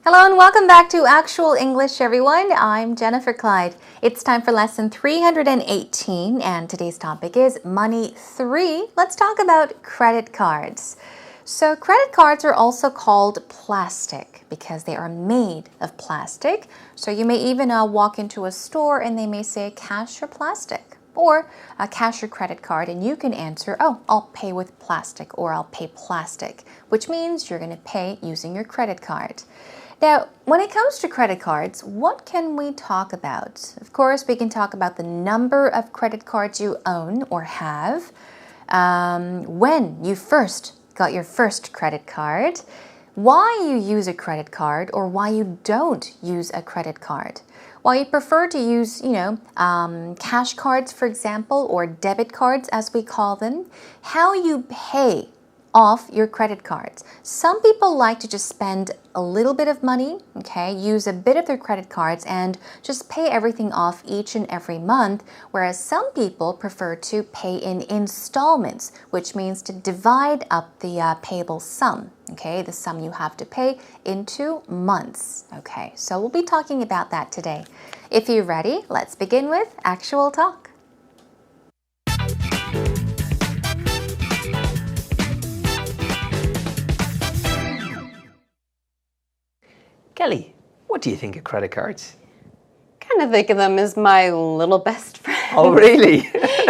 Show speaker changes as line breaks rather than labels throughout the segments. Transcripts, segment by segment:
Hello and welcome back to Actual English, everyone. I'm Jennifer Clyde. It's time for lesson 318, and today's topic is Money 3. Let's talk about credit cards. So credit cards are also called plastic because they are made of plastic. So you may even walk into a store and they may say cash or plastic. Or a cash or credit card, and you can answer, oh, I'll pay with plastic, or I'll pay plastic, which means you're going to pay using your credit card. Now, when it comes to credit cards, what can we talk about? Of course, we can talk about the number of credit cards you own or have, when you first got your first credit card, why you use a credit card or why you don't use a credit card. Why you prefer to use, cash cards, for example, or debit cards, as we call them. How you pay off your credit cards. Some people like to just spend a little bit of money, use a bit of their credit cards and just pay everything off each and every month, whereas some people prefer to pay in installments, which means to divide up the payable sum, the sum you have to pay into months. So we'll be talking about that today. If you're ready, let's begin with Actual Talk.
Kelly, what do you think of credit cards?
Kind of think of them as my little best friend.
Oh, really?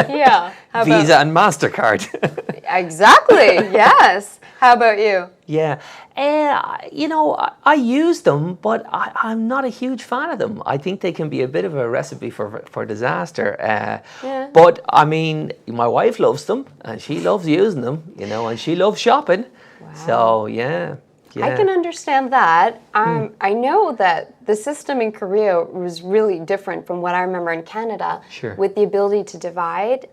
Yeah.
Visa and MasterCard.
Exactly, yes. How about you?
Yeah. I use them, but I'm not a huge fan of them. I think they can be a bit of a recipe for disaster. But, I mean, my wife loves them, and she loves using them, and she loves shopping. Wow. So, yeah.
I can understand that. I know that the system in Korea was really different from what I remember in Canada, with the ability to divide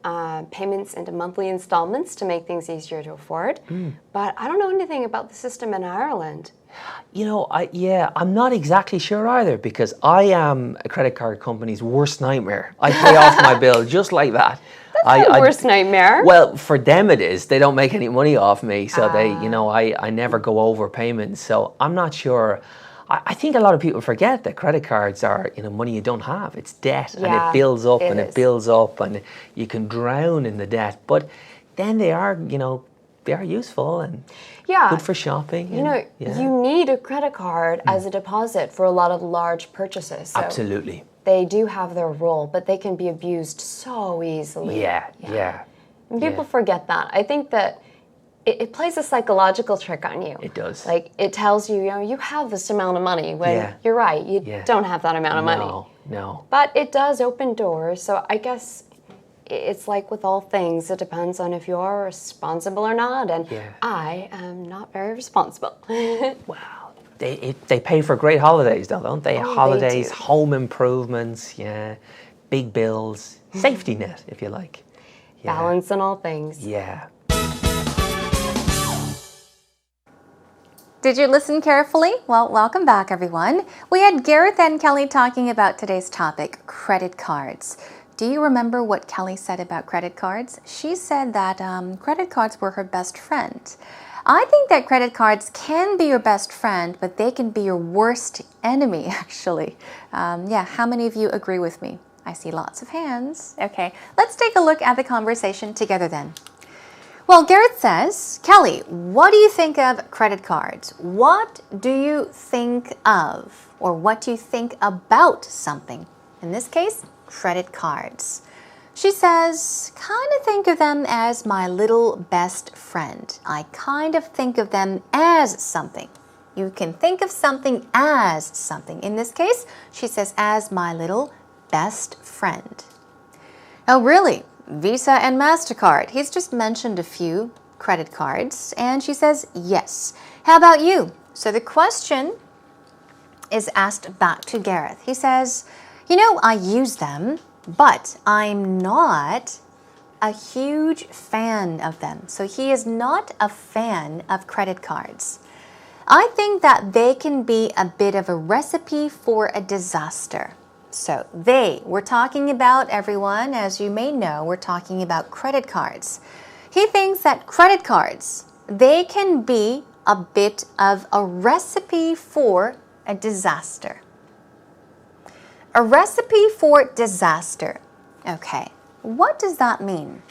payments into monthly installments to make things easier to afford. But I don't know anything about the system in Ireland.
I'm not exactly sure either, because I am a credit card company's worst nightmare. I pay off my bill just like that.
That's my worst nightmare.
Well, for them it is. They don't make any money off me, so I never go over payments. So I'm not sure. I think a lot of people forget that credit cards are money you don't have. It's debt, and it builds up and it builds up, and you can drown in the debt. But then they are useful and good for shopping.
You need a credit card as a deposit for a lot of large purchases. So
absolutely.
They do have their role, but they can be abused so easily.
Yeah.
And people forget that. I think that it plays a psychological trick on you.
It does.
Like, it tells you, you have this amount of money, when you're right, you don't have that amount of money.
No.
But it does open doors, so I guess it's like with all things, it depends on if you are responsible or not, and I am not very responsible.
Wow. They pay for great holidays, though, don't they?
Oh,
Holidays,
they do.
home improvements, big bills, safety net, if you like.
Balance in all things.
Yeah.
Did you listen carefully? Well, welcome back, everyone. We had Gareth and Kelly talking about today's topic, credit cards. Do you remember what Kelly said about credit cards? She said that credit cards were her best friend. I think that credit cards can be your best friend, but they can be your worst enemy, actually. How many of you agree with me? I see lots of hands. Okay, let's take a look at the conversation together then. Well, Gareth says, Kelly, what do you think of credit cards? What do you think of, or what do you think about something? In this case, credit cards. She says, kind of think of them as my little best friend. I kind of think of them as something. You can think of something as something. In this case, she says, as my little best friend. Oh, really? Visa and MasterCard. He's just mentioned a few credit cards, and she says, yes. How about you? So the question is asked back to Gareth. He says, I use them, but I'm not a huge fan of them. So he is not a fan of credit cards. I think that they can be a bit of a recipe for a disaster. So we're talking about, everyone, as you may know, we're talking about credit cards. He thinks that credit cards, they can be a bit of a recipe for a disaster. A recipe for disaster. Okay, what does that mean?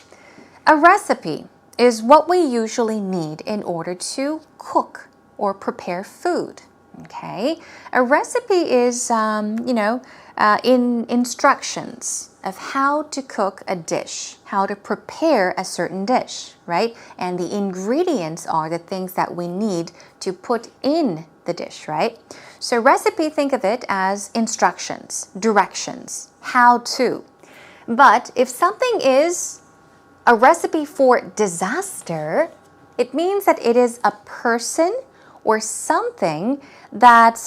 A recipe is what we usually need in order to cook or prepare food. Okay, a recipe is, in instructions of how to cook a dish, how to prepare a certain dish, right? And the ingredients are the things that we need to put in the dish, right? So recipe, think of it as instructions, directions, how to. But if something is a recipe for disaster, it means that it is a person or something that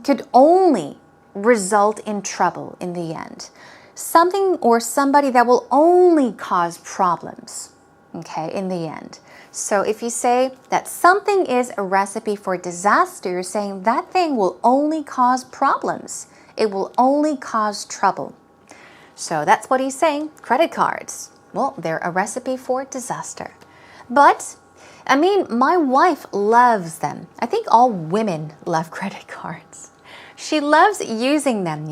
could only result in trouble in the end. Something or somebody that will only cause problems, okay, in the end. So if you say that something is a recipe for disaster, you're saying that thing will only cause problems. It will only cause trouble. So that's what he's saying. Credit cards, well, they're a recipe for disaster. But I mean, my wife loves them. I think all women love credit cards. She loves using them,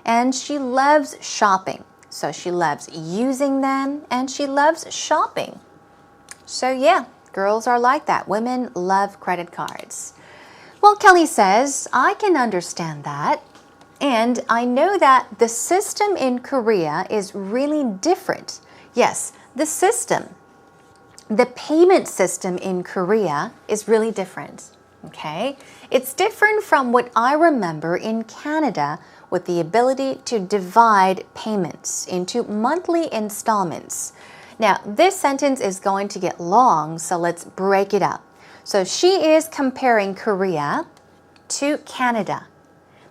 and she loves shopping. So she loves using them and she loves shopping. So yeah, girls are like that. Women love credit cards. Well, Kelly says, I can understand that. And I know that the system in Korea is really different. Yes, the payment system in Korea is really different, okay? It's different from what I remember in Canada with the ability to divide payments into monthly installments. Now, this sentence is going to get long, so let's break it up. So she is comparing Korea to Canada.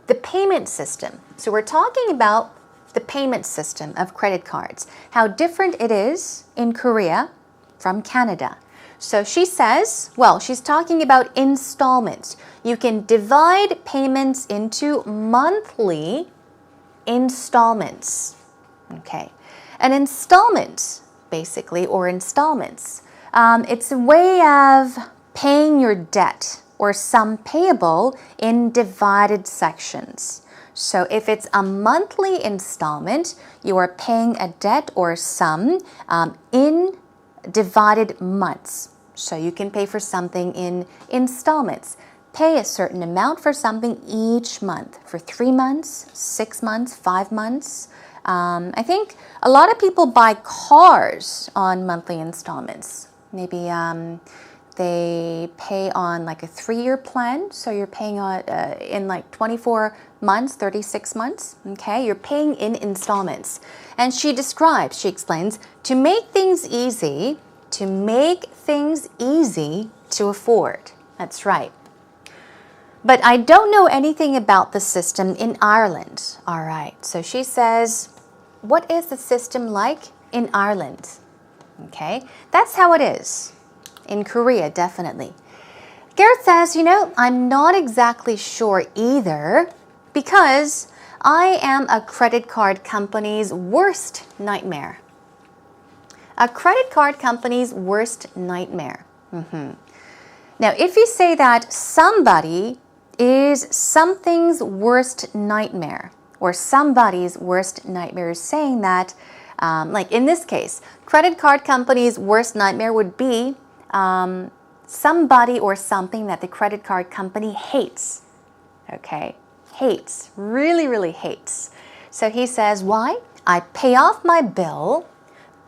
The payment system. So we're talking about the payment system of credit cards, how different it is in Korea from Canada. So she says, well, she's talking about installments. You can divide payments into monthly installments. Okay. An installment, basically, or installments, it's a way of paying your debt or sum payable in divided sections. So if it's a monthly installment, you are paying a debt or sum in divided months. So you can pay for something in installments. Pay a certain amount for something each month for 3 months, 6 months, 5 months. I think a lot of people buy cars on monthly installments. Maybe they pay on like a 3-year plan. So you're paying on in like 24 months, 36 months. Okay, you're paying in installments. And she explains, to make things easy to afford. That's right. But I don't know anything about the system in Ireland. All right, so she says, what is the system like in Ireland? Okay, that's how it is. In Korea, definitely. Gareth says, I'm not exactly sure either because I am a credit card company's worst nightmare. A credit card company's worst nightmare. Now, if you say that somebody is something's worst nightmare, or somebody's worst nightmare is saying that, like in this case, credit card company's worst nightmare would be somebody or something that the credit card company hates. Okay, hates, really, really hates. So he says, why? I pay off my bill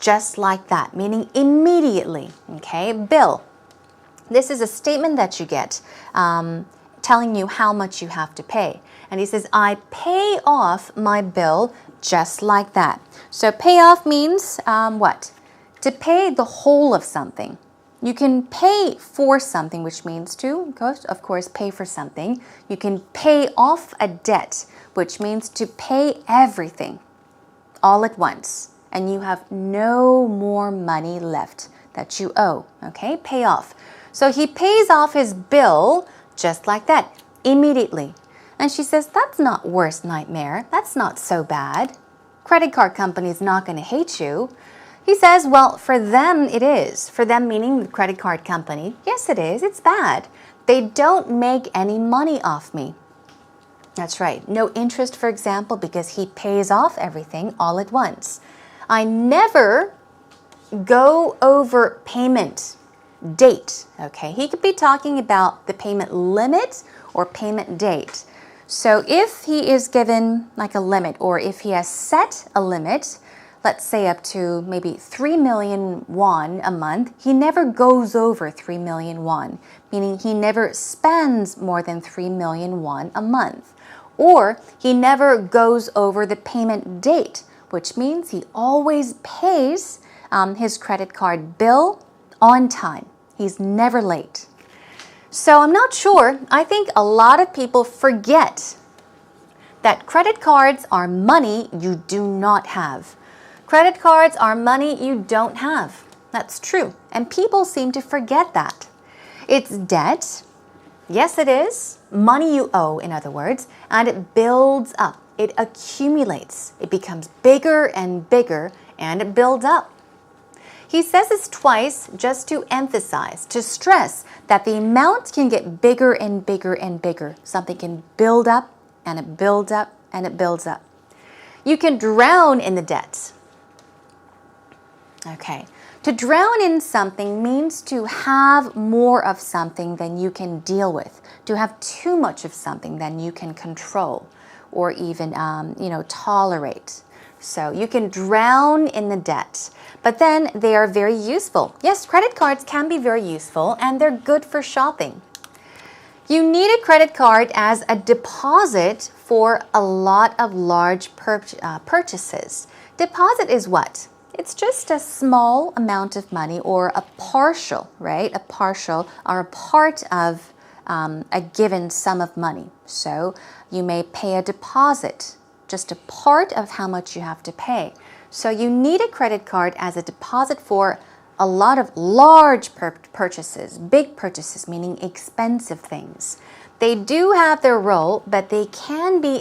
just like that, meaning immediately. Okay, bill. This is a statement that you get telling you how much you have to pay. And he says, I pay off my bill just like that. So pay off means what? To pay the whole of something. You can pay for something, which means to, of course, pay for something. You can pay off a debt, which means to pay everything all at once. And you have no more money left that you owe. Okay, pay off. So he pays off his bill just like that, immediately. And she says, that's not worst nightmare. That's not so bad. Credit card company is not going to hate you. He says, well, for them it is. For them meaning the credit card company. Yes, it is. It's bad. They don't make any money off me. That's right. No interest, for example, because he pays off everything all at once. I never go over payment date. Okay, he could be talking about the payment limit or payment date. So if he is given like a limit, or if he has set a limit, let's say up to maybe 3 million won a month, he never goes over 3 million won, meaning he never spends more than 3 million won a month. Or he never goes over the payment date, which means he always pays his credit card bill on time. He's never late. So I'm not sure. I think a lot of people forget that credit cards are money you do not have. Credit cards are money you don't have. That's true. And people seem to forget that. It's debt. Yes, it is. Money you owe, in other words, and it builds up. It accumulates. It becomes bigger and bigger, and it builds up. He says this twice just to emphasize, to stress that the amount can get bigger and bigger and bigger. Something can build up, and it builds up, and it builds up. You can drown in the debt. Okay. To drown in something means to have more of something than you can deal with, to have too much of something than you can control or even, tolerate. So you can drown in the debt, but then they are very useful. Yes, credit cards can be very useful, and they're good for shopping. You need a credit card as a deposit for a lot of large purchases. Deposit is what? It's just a small amount of money, or a partial, right? A partial or a part of a given sum of money. So you may pay a deposit, just a part of how much you have to pay. So you need a credit card as a deposit for a lot of large purchases, big purchases, meaning expensive things. They do have their role, but they can be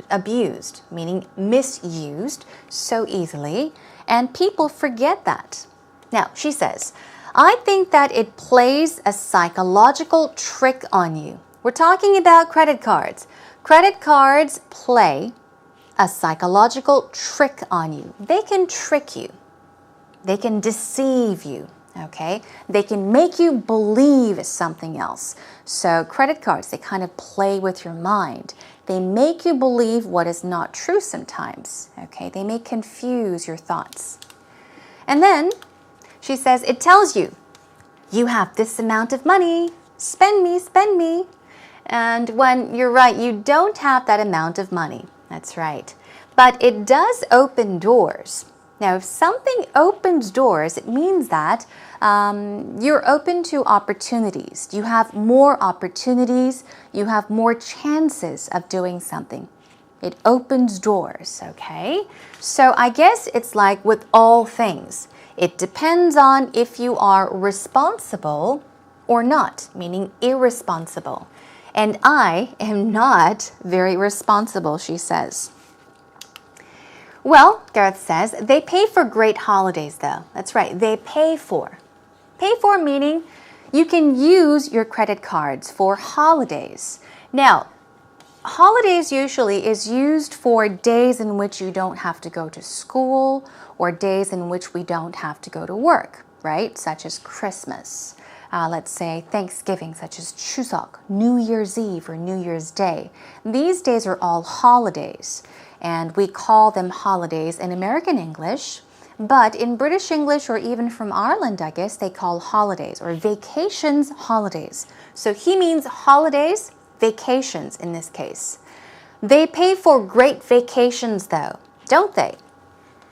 abused, meaning misused so easily, and people forget that. Now, she says, I think that it plays a psychological trick on you. We're talking about credit cards. Credit cards play a psychological trick on you. They can trick you. They can deceive you. Okay? They can make you believe something else. So credit cards, they kind of play with your mind. They make you believe what is not true sometimes. Okay? They may confuse your thoughts. And then she says, it tells you, you have this amount of money. Spend me, spend me. And when you're right, you don't have that amount of money. That's right. But it does open doors. Now, if something opens doors, it means that you're open to opportunities. You have more opportunities. You have more chances of doing something. It opens doors, okay? So I guess it's like with all things. It depends on if you are responsible or not, meaning irresponsible. And I am not very responsible, she says. Well, Gareth says, they pay for great holidays, though. That's right, they pay for. Pay for meaning you can use your credit cards for holidays. Now, holidays usually is used for days in which you don't have to go to school or days in which we don't have to go to work, right? Such as Christmas. Let's say Thanksgiving, such as Chuseok, New Year's Eve or New Year's Day. These days are all holidays, and we call them holidays in American English, but in British English or even from Ireland, I guess, they call holidays or vacations holidays. So he means holidays, vacations in this case. They pay for great vacations though, don't they?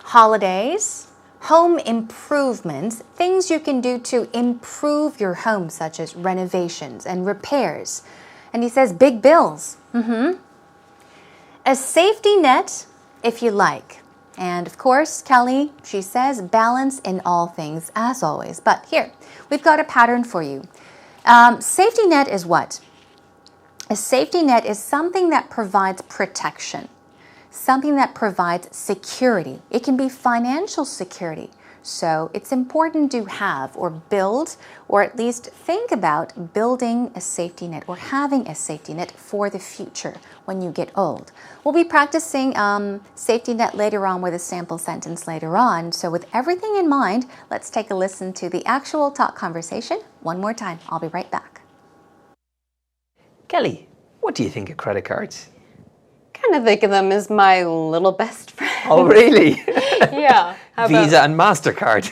Holidays, home improvements, things you can do to improve your home, such as renovations and repairs. And he says big bills. A safety net, if you like. And of course, Kelly, she says balance in all things, as always. But here, we've got a pattern for you. Safety net is what? A safety net is something that provides protection, something that provides security. It can be financial security. So it's important to have or build, or at least think about building a safety net or having a safety net for the future when you get old. We'll be practicing safety net later on with a sample sentence later on. So with everything in mind, let's take a listen to the actual talk conversation one more time. I'll be right back.
Kelly, what do you think of credit cards?
Kind of think of them as my little best friend.
Oh, really?
Yeah.
Visa and MasterCard.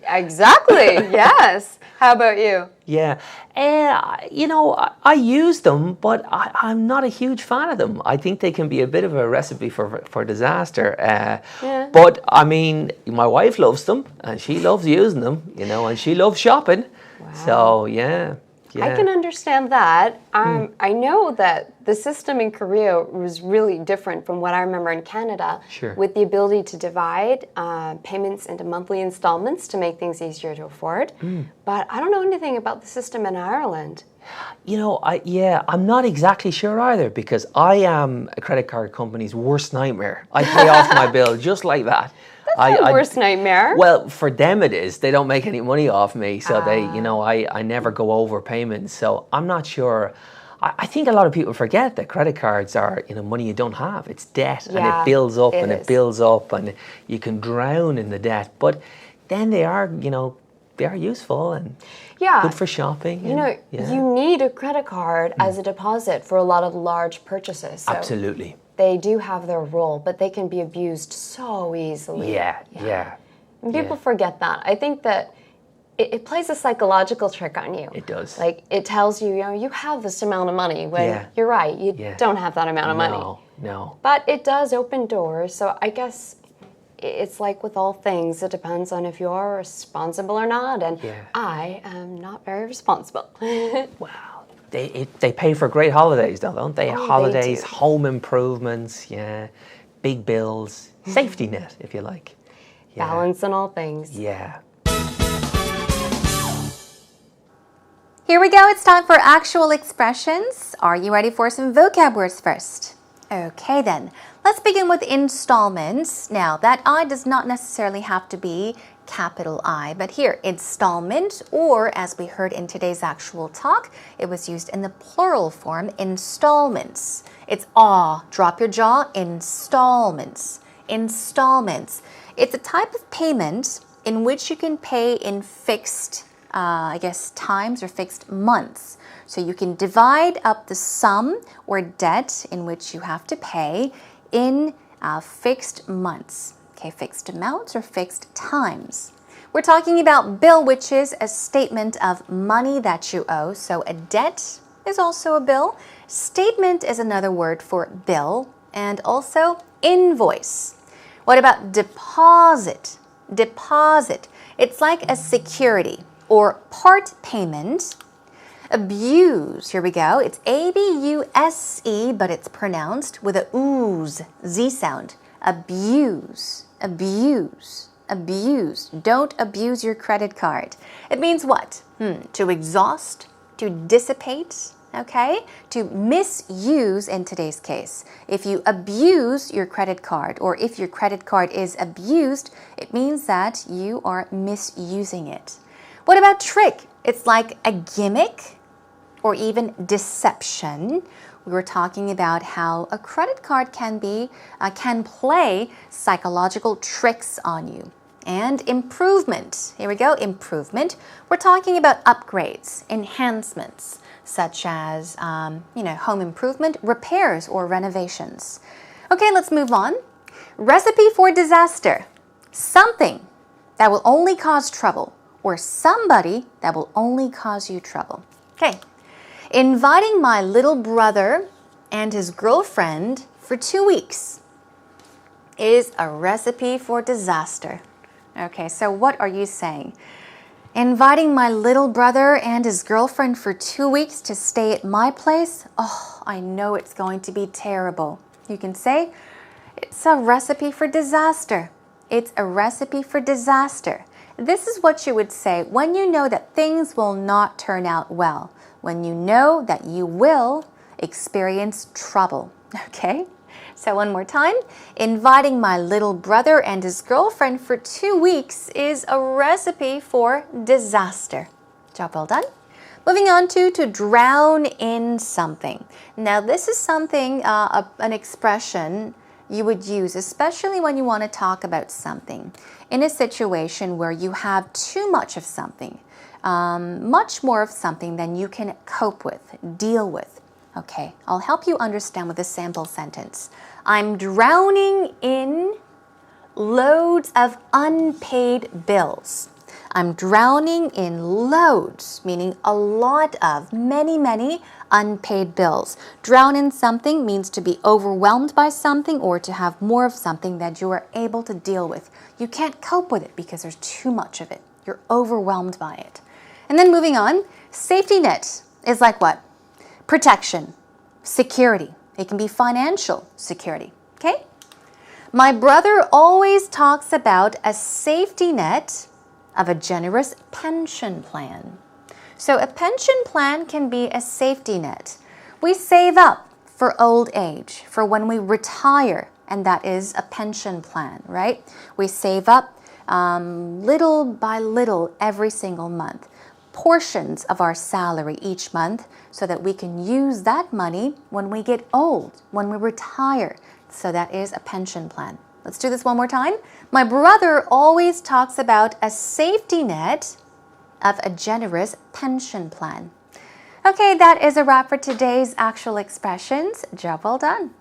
Exactly, yes. How about you?
Yeah. I use them, but I'm not a huge fan of them. I think they can be a bit of a recipe for disaster.
Yeah.
But, I mean, my wife loves them, and she loves using them, and she loves shopping. Wow. So, yeah.
I can understand that. I know that the system in Korea was really different from what I remember in Canada, with the ability to divide payments into monthly installments to make things easier to afford. But I don't know anything about the system in Ireland.
I'm not exactly sure either, because I am a credit card company's worst nightmare. I pay off my bill just like that.
That's my worst nightmare.
Well, for them it is. They don't make any money off me, so I never go over payments. So I'm not sure. I think a lot of people forget that credit cards are money you don't have. It's debt, and it builds up and it builds up, and you can drown in the debt. But then they are useful and good for shopping.
You need a credit card as a deposit for a lot of large purchases. So
absolutely.
They do have their role, but they can be abused so easily.
Yeah.
And people forget that. I think that it plays a psychological trick on you.
It does.
Like, it tells you, you have this amount of money, when you're right, you don't have that amount of money.
No.
But it does open doors, so I guess it's like with all things, it depends on if you are responsible or not, and I am not very responsible.
Wow. They pay for great holidays, though, don't they?
Oh,
Holidays,
they do.
home improvements, big bills, safety net, if you like.
Balance in all things.
Yeah.
Here we go. It's time for actual expressions. Are you ready for some vocab words first? Okay, then. Let's begin with installments. Now, that I does not necessarily have to be capital I, but here, installment, or as we heard in today's actual talk, it was used in the plural form, installments. It's drop your jaw, installments. Installments. It's a type of payment in which you can pay in fixed times or fixed months. So you can divide up the sum or debt in which you have to pay in fixed months. Okay, fixed amounts or fixed times. We're talking about bill, which is a statement of money that you owe. So a debt is also a bill. Statement is another word for bill, and also invoice. What about deposit? Deposit. It's like a security or part payment. Abuse, here we go. It's A-B-U-S-E, but it's pronounced with a ooze, Z sound. Abuse, abuse, abuse. Don't abuse your credit card. It means what? To exhaust, to dissipate, okay? To misuse in today's case. If you abuse your credit card, or if your credit card is abused, it means that you are misusing it. What about trick? It's like a gimmick or even deception. We were talking about how a credit card can play psychological tricks on you. And improvement. Here we go, improvement. We're talking about upgrades, enhancements, such as home improvement, repairs, or renovations. Okay, let's move on. Recipe for disaster. Something that will only cause trouble, or somebody that will only cause you trouble. Okay. Inviting my little brother and his girlfriend for 2 weeks is a recipe for disaster. Okay, so what are you saying? Inviting my little brother and his girlfriend for 2 weeks to stay at my place? Oh, I know it's going to be terrible. You can say, it's a recipe for disaster. It's a recipe for disaster. This is what you would say when you know that things will not turn out well. When you know that you will experience trouble, okay? So one more time, inviting my little brother and his girlfriend for 2 weeks is a recipe for disaster. Job well done. Moving on to drown in something. Now this is something, an expression you would use, especially when you want to talk about something in a situation where you have too much of something, much more of something than you can cope with, deal with. Okay, I'll help you understand with a sample sentence. I'm drowning in loads of unpaid bills. I'm drowning in loads, meaning a lot of, many unpaid bills. Drown in something means to be overwhelmed by something or to have more of something that you are able to deal with. You can't cope with it because there's too much of it. You're overwhelmed by it. And then moving on, safety net is like what? Protection, security. It can be financial security, okay? My brother always talks about a safety net of a generous pension plan. So a pension plan can be a safety net. We save up for old age, for when we retire, and that is a pension plan, right? We save up little by little every single month, portions of our salary each month, so that we can use that money when we get old, when we retire. So that is a pension plan. Let's do this one more time. My brother always talks about a safety net of a generous pension plan. Okay, that is a wrap for today's actual expressions. Job well done.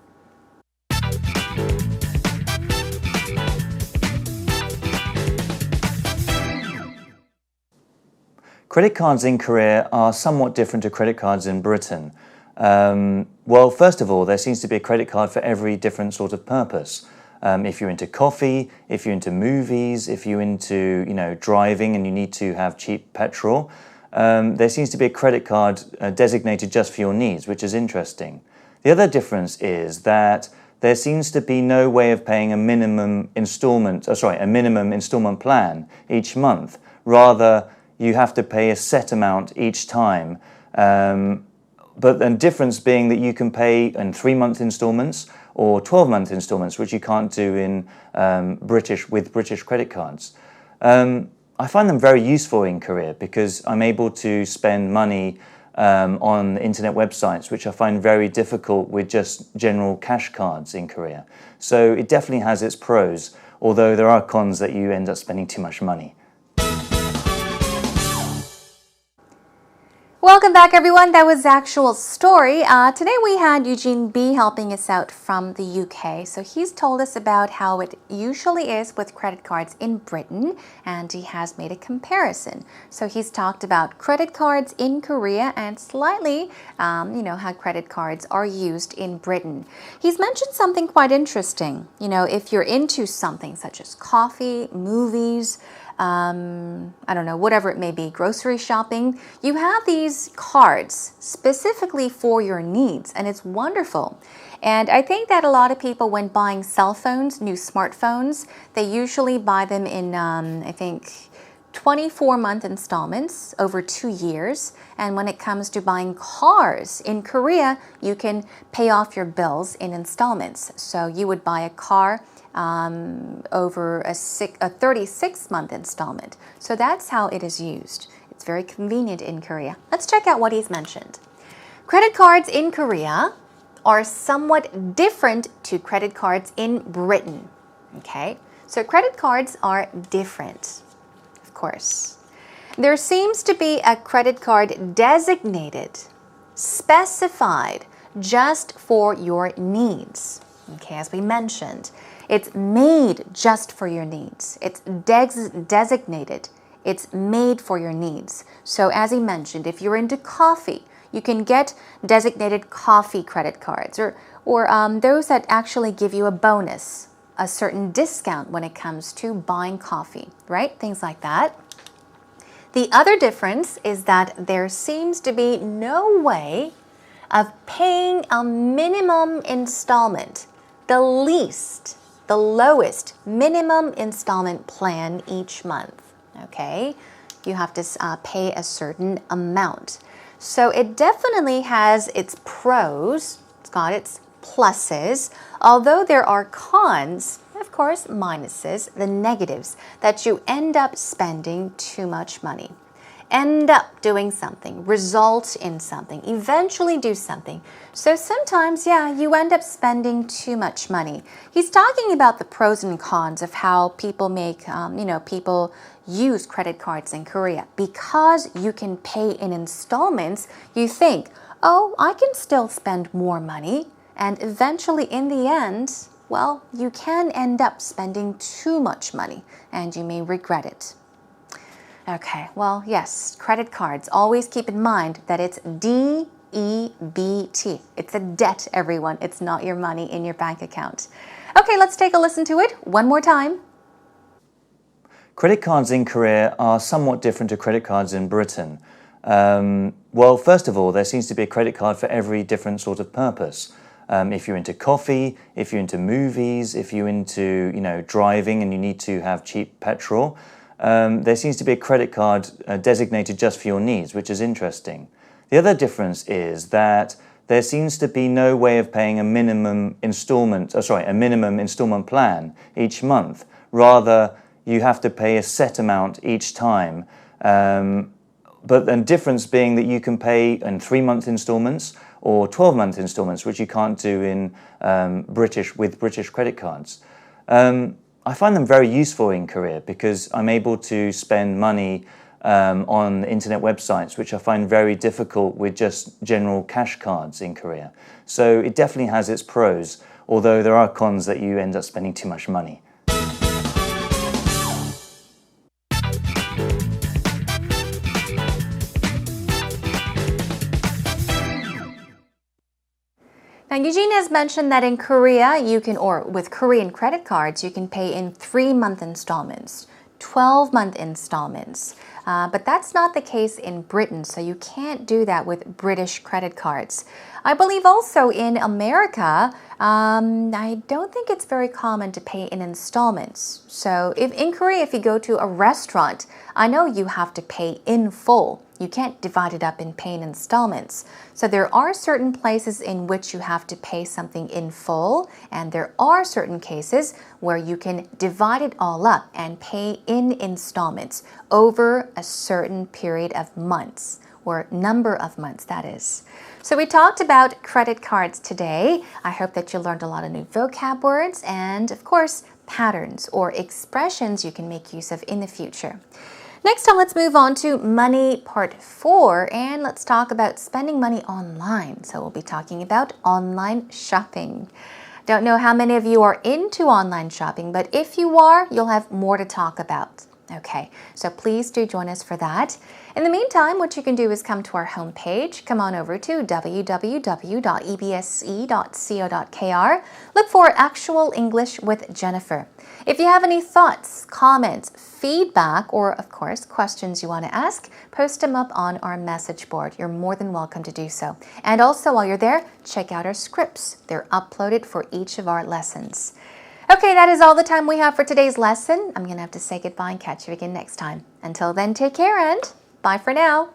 Credit cards in Korea are somewhat different to credit cards in Britain. Well, first of all, there seems to be a credit card for every different sort of purpose. If you're into coffee, if you're into movies, if you're into driving and you need to have cheap petrol, there seems to be a credit card designated just for your needs, which is interesting. The other difference is that there seems to be no way of paying a minimum installment plan each month. Rather, you have to pay a set amount each time. But the difference being that you can pay in 3-month installments or 12-month installments, which you can't do in British credit cards. I find them very useful in Korea because I'm able to spend money on internet websites, which I find very difficult with just general cash cards in Korea. So it definitely has its pros, although there are cons that you end up spending too much money.
Welcome back, everyone. That was Actual Story. Today we had Eugene B helping us out from the UK. So he's told us about how it usually is with credit cards in Britain, and he has made a comparison. So he's talked about credit cards in Korea and slightly, how credit cards are used in Britain. He's mentioned something quite interesting. If you're into something such as coffee, movies, whatever it may be, grocery shopping, you have these cards specifically for your needs, and it's wonderful. And I think that a lot of people, when buying cell phones, new smartphones, they usually buy them in, 24-month installments over 2 years. And when it comes to buying cars in Korea, you can pay off your bills in installments. So you would buy a car over a 36-month installment. So that's how it is used. It's very convenient in Korea. Let's check out what he's mentioned. Credit cards in Korea are somewhat different to credit cards in Britain. Okay, so credit cards are different, of course. There seems to be a credit card designated, specified just for your needs. Okay, as we mentioned, it's made just for your needs. It's designated. It's made for your needs. So as he mentioned, if you're into coffee, you can get designated coffee credit cards or those that actually give you a bonus, a certain discount when it comes to buying coffee, right? Things like that. The other difference is that there seems to be no way of paying a minimum installment, the lowest minimum installment plan each month, okay? You have to pay a certain amount. So it definitely has its pros, it's got its pluses, although there are cons, of course, minuses, the negatives, that you end up spending too much money. End up doing something, result in something, eventually do something. So sometimes, yeah, you end up spending too much money. He's talking about the pros and cons of how people make, people use credit cards in Korea. Because you can pay in installments, you think, oh, I can still spend more money. And eventually, in the end, well, you can end up spending too much money and you may regret it. Okay, well, yes, credit cards. Always keep in mind that it's DEBT. It's a debt, everyone. It's not your money in your bank account. Okay, let's take a listen to it one more time.
Credit cards in Korea are somewhat different to credit cards in Britain. Well, first of all, there seems to be a credit card for every different sort of purpose. If you're into coffee, if you're into movies, if you're into, driving and you need to have cheap petrol, there seems to be a credit card designated just for your needs, which is interesting. The other difference is that there seems to be no way of paying a minimum installment plan each month. Rather, you have to pay a set amount each time. But the difference being that you can pay in 3-month installments or 12-month installments, which you can't do in British credit cards. I find them very useful in Korea because I'm able to spend money on internet websites, which I find very difficult with just general cash cards in Korea. So it definitely has its pros, although there are cons that you end up spending too much money.
Now, Eugene has mentioned that in Korea, with Korean credit cards, you can pay in 3-month installments, 12-month installments. But that's not the case in Britain, so you can't do that with British credit cards. I believe also in America, I don't think it's very common to pay in installments. So in Korea, if you go to a restaurant, I know you have to pay in full. You can't divide it up and pay in installments. So there are certain places in which you have to pay something in full, and there are certain cases where you can divide it all up and pay in installments over a certain period of months, or number of months, that is. So we talked about credit cards today. I hope that you learned a lot of new vocab words and, of course, patterns or expressions you can make use of in the future. Next time, let's move on to money part 4, and let's talk about spending money online. So we'll be talking about online shopping. Don't know how many of you are into online shopping, but if you are, you'll have more to talk about. Okay, so please do join us for that. In the meantime, what you can do is come to our homepage. Come on over to www.ebse.co.kr. Look for Actual English with Jennifer. If you have any thoughts, comments, feedback, or of course, questions you want to ask, post them up on our message board. You're more than welcome to do so. And also, while you're there, check out our scripts. They're uploaded for each of our lessons. Okay, that is all the time we have for today's lesson. I'm going to have to say goodbye and catch you again next time. Until then, take care and bye for now.